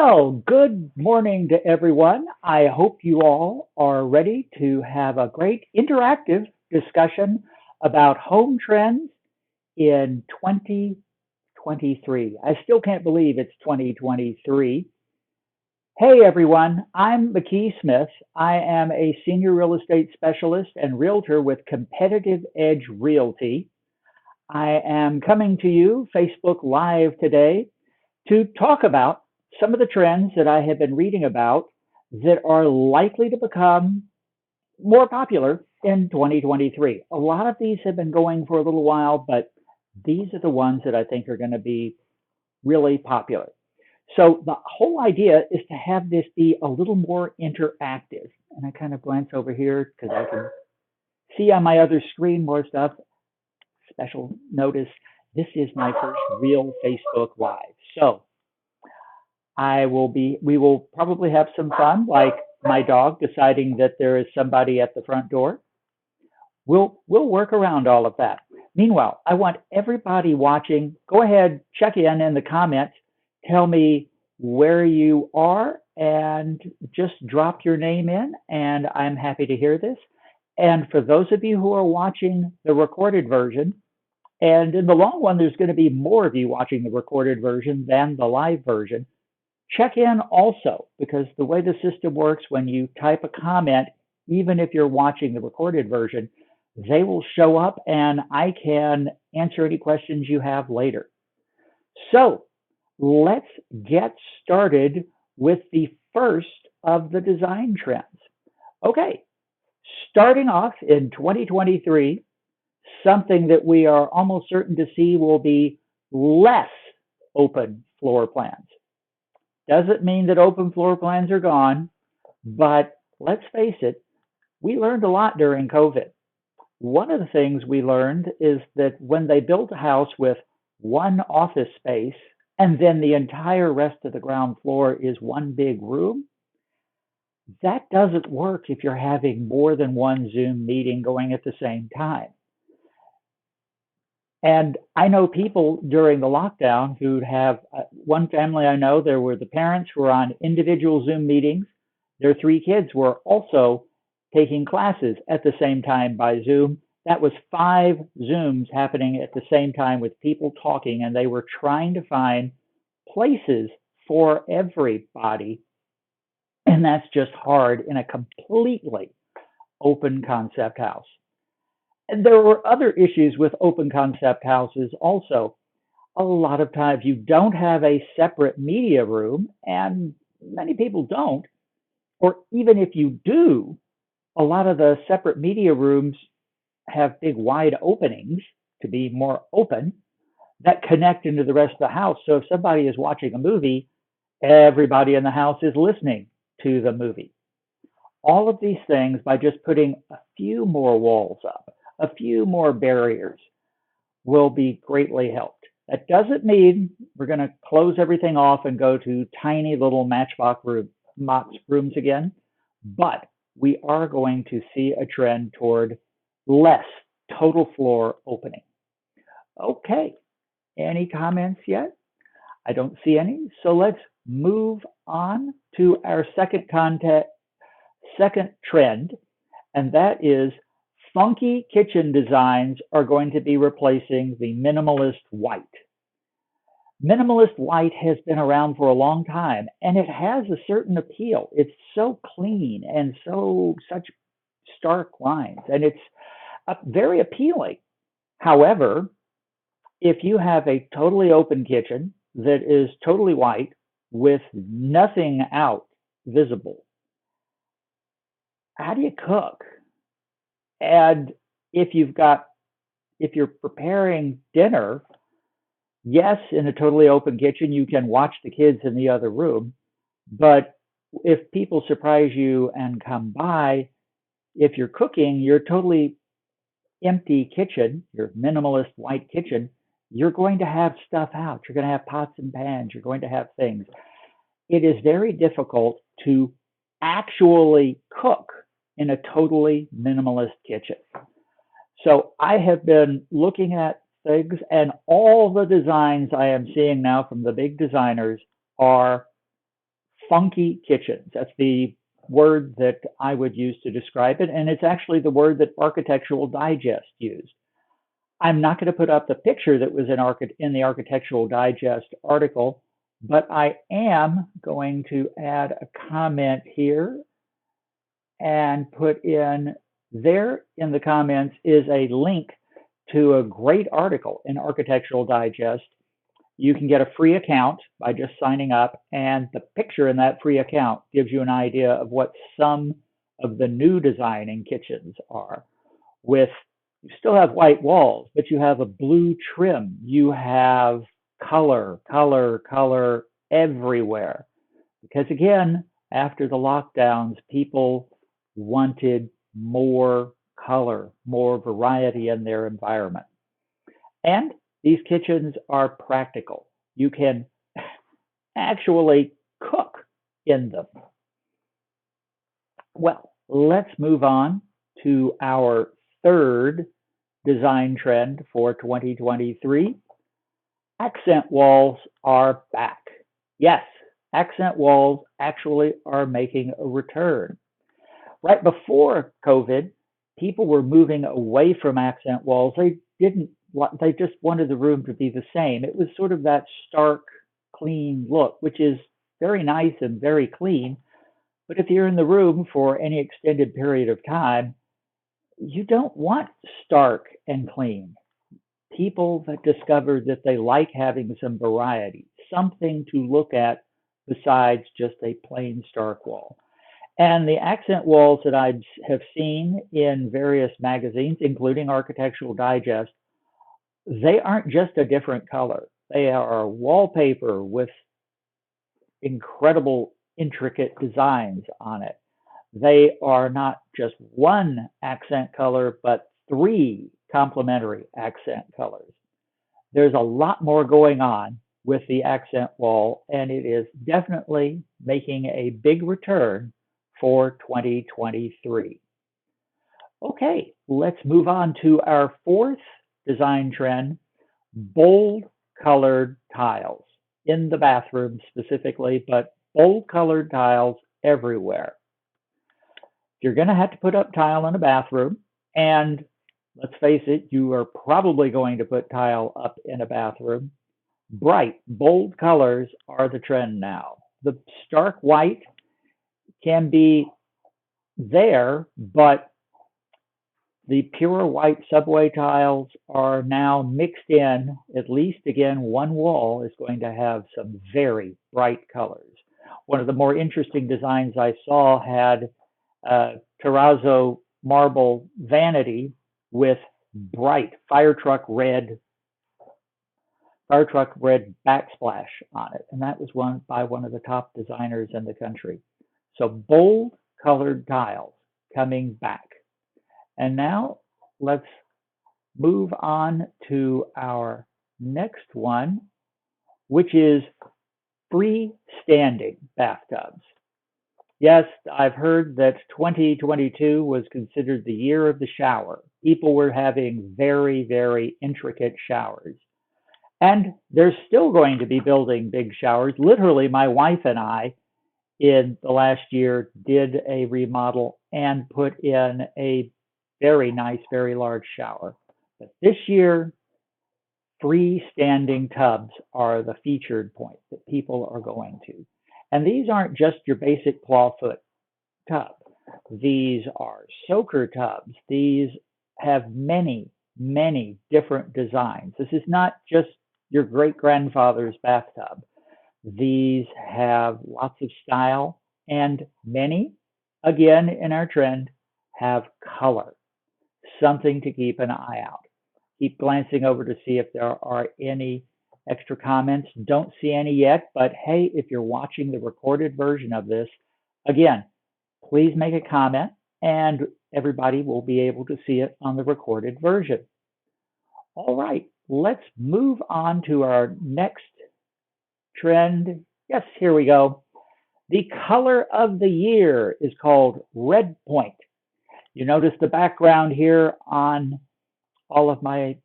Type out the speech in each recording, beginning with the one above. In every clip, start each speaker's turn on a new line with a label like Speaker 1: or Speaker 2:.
Speaker 1: Well, good morning to everyone. I hope you all are ready to have a great interactive discussion about home trends in 2023. I still can't believe it's 2023. Hey everyone, I'm McKee Smith. I am a senior real estate specialist and realtor with Competitive Edge Realty. I am coming to you Facebook Live today to talk about some of the trends that I have been reading about that are likely to become more popular in 2023. A lot of these have been going for a little while, but these are the ones that I think are going to be really popular. So the whole idea is to have this be a little more interactive. And I kind of glance over here because I can see on my other screen more stuff. Special notice, this is my first real Facebook Live. So we will probably have some fun, like my dog deciding that there is somebody at the front door. We'll work around all of that. Meanwhile, I want everybody watching, go ahead, check in the comments, tell me where you are, and just drop your name in, and I'm happy to hear this. And for those of you who are watching the recorded version, and in the long run, there's going to be more of you watching the recorded version than the live version. Check in also, because the way the system works, when you type a comment, even if you're watching the recorded version, they will show up and I can answer any questions you have later. So let's get started with the first of the design trends. Okay, starting off in 2023, something that we are almost certain to see will be less open floor plans. Doesn't mean that open floor plans are gone, but let's face it, we learned a lot during COVID. One of the things we learned is that when they built a house with one office space and then the entire rest of the ground floor is one big room, that doesn't work if you're having more than one Zoom meeting going at the same time. And I know people during the lockdown who'd have one family I know, there were the parents who were on individual Zoom meetings. Their three kids were also taking classes at the same time by Zoom. That was 5 Zooms happening at the same time with people talking, and they were trying to find places for everybody. And that's just hard in a completely open concept house. And there were other issues with open concept houses also. A lot of times you don't have a separate media room, and many people don't. Or even if you do, a lot of the separate media rooms have big wide openings to be more open that connect into the rest of the house. So if somebody is watching a movie, everybody in the house is listening to the movie. All of these things, by just putting a few more walls up, a few more barriers, will be greatly helped. That doesn't mean we're going to close everything off and go to tiny little matchbox rooms again, but we are going to see a trend toward less total floor opening. Okay, any comments yet? I don't see any, so let's move on to our second trend, and that is funky kitchen designs are going to be replacing the minimalist white. Minimalist white has been around for a long time, and it has a certain appeal. It's so clean and such stark lines, and it's very appealing. However, if you have a totally open kitchen that is totally white with nothing out visible, how do you cook? And if you're preparing dinner, yes, in a totally open kitchen, you can watch the kids in the other room. But if people surprise you and come by, if you're cooking your totally empty kitchen, your minimalist white kitchen, you're going to have stuff out. You're going to have pots and pans. You're going to have things. It is very difficult to actually cook in a totally minimalist kitchen. So I have been looking at things, and all the designs I am seeing now from the big designers are funky kitchens. That's the word that I would use to describe it, and it's actually the word that Architectural Digest used. I'm not going to put up the picture that was in the Architectural Digest article, but I am going to add a comment here and put in there in the comments is a link to a great article in Architectural Digest. You can get a free account by just signing up, and the picture in that free account gives you an idea of what some of the new design in kitchens are. With you still have white walls, but you have a blue trim. You have color everywhere. Because again, after the lockdowns, people wanted more color, more variety in their environment. And these kitchens are practical. You can actually cook in them. Well, let's move on to our third design trend for 2023. Accent walls are back. Yes, accent walls actually are making a return. Right before COVID, people were moving away from accent walls. They just wanted the room to be the same. It was sort of that stark, clean look, which is very nice and very clean. But if you're in the room for any extended period of time, you don't want stark and clean. People that discover that they like having some variety, something to look at besides just a plain stark wall. And the accent walls that I have seen in various magazines, including Architectural Digest, they aren't just a different color. They are wallpaper with incredible, intricate designs on it. They are not just one accent color, but 3 complementary accent colors. There's a lot more going on with the accent wall, and it is definitely making a big return for 2023. Okay, let's move on to our fourth design trend, bold colored tiles in the bathroom specifically, but bold colored tiles everywhere. You're going to have to put up tile in a bathroom, and let's face it, you are probably going to put tile up in a bathroom. Bright, bold colors are the trend now. The stark white can be there, but the pure white subway tiles are now mixed in. At least, again, one wall is going to have some very bright colors. One of the more interesting designs I saw had terrazzo marble vanity with bright fire truck red backsplash on it. And that was by one of the top designers in the country. So bold colored tiles coming back. And now let's move on to our next one, which is freestanding bathtubs. Yes, I've heard that 2022 was considered the year of the shower. People were having very, very intricate showers. And they're still going to be building big showers. Literally, my wife and I, in the last year, did a remodel and put in a very nice, very large shower. But this year, freestanding tubs are the featured point that people are going to. And these aren't just your basic clawfoot tub. These are soaker tubs. These have many, many different designs. This is not just your great-grandfather's bathtub. These have lots of style, and many, again, in our trend, have color. Something to keep an eye out. Keep glancing over to see if there are any extra comments. Don't see any yet, but hey, if you're watching the recorded version of this, again, please make a comment and everybody will be able to see it on the recorded version. All right, let's move on to our next trend. Yes, here we go. The color of the year is called Red Point. You notice the background here on all of my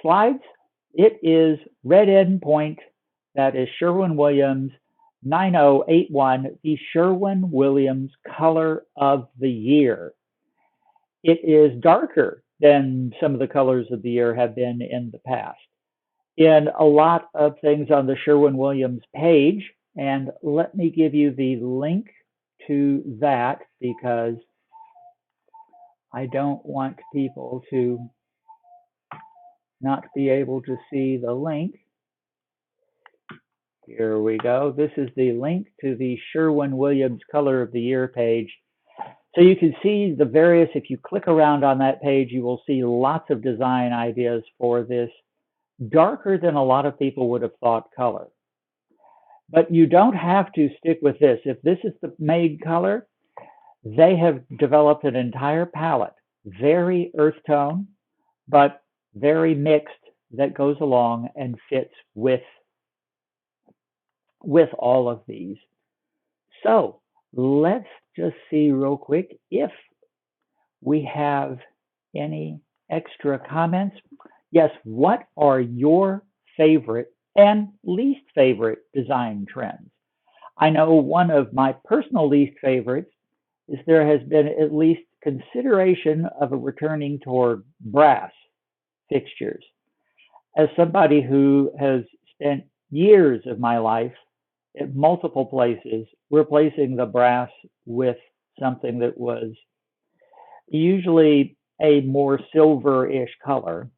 Speaker 1: slides. It is Red End Point. That is Sherwin-Williams 9081, the Sherwin-Williams Color of the Year. It is darker than some of the colors of the year have been in the past. In a lot of things on the Sherwin-Williams page, and let me give you the link to that because I don't want people to not be able to see the link. Here we go. This is the link to the Sherwin-Williams Color of the Year page. So you can see the various, if you click around on that page, you will see lots of design ideas for this darker than a lot of people would have thought color. But you don't have to stick with this. If this is the made color, they have developed an entire palette, very earth tone, but very mixed, that goes along and fits with all of these. So let's just see real quick if we have any extra comments. Yes, what are your favorite and least favorite design trends? I know one of my personal least favorites is there has been at least consideration of a returning toward brass fixtures. As somebody who has spent years of my life at multiple places replacing the brass with something that was usually a more silver-ish color,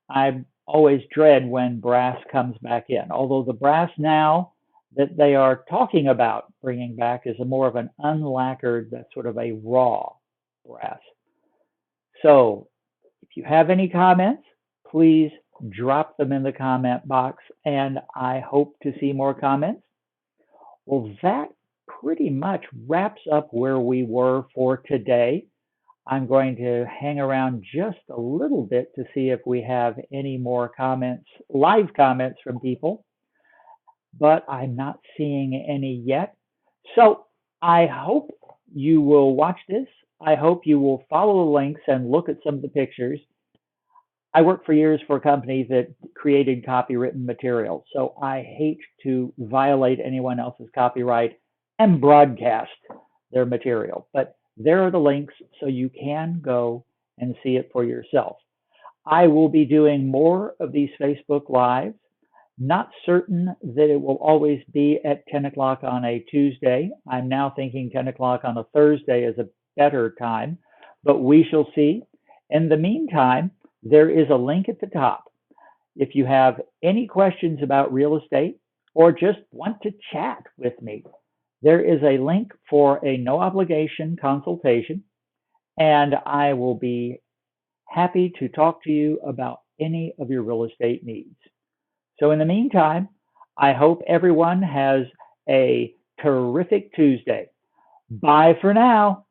Speaker 1: I always dread when brass comes back in. Although the brass now that they are talking about bringing back is a more of an unlacquered, that's sort of a raw brass. So if you have any comments, please drop them in the comment box, and I hope to see more comments. Well, that pretty much wraps up where we were for today. I'm going to hang around just a little bit to see if we have any more comments, live comments from people, but I'm not seeing any yet. So I hope you will watch this. I hope you will follow the links and look at some of the pictures. I worked for years for a company that created copywritten material, so I hate to violate anyone else's copyright and broadcast their material. But there are the links, so you can go and see it for yourself. I will be doing more of these Facebook Lives. Not certain that it will always be at 10 o'clock on a Tuesday. I'm now thinking 10 o'clock on a Thursday is a better time, but we shall see. In the meantime, there is a link at the top. If you have any questions about real estate or just want to chat with me, there is a link for a no obligation consultation, and I will be happy to talk to you about any of your real estate needs. So in the meantime, I hope everyone has a terrific Tuesday. Bye for now.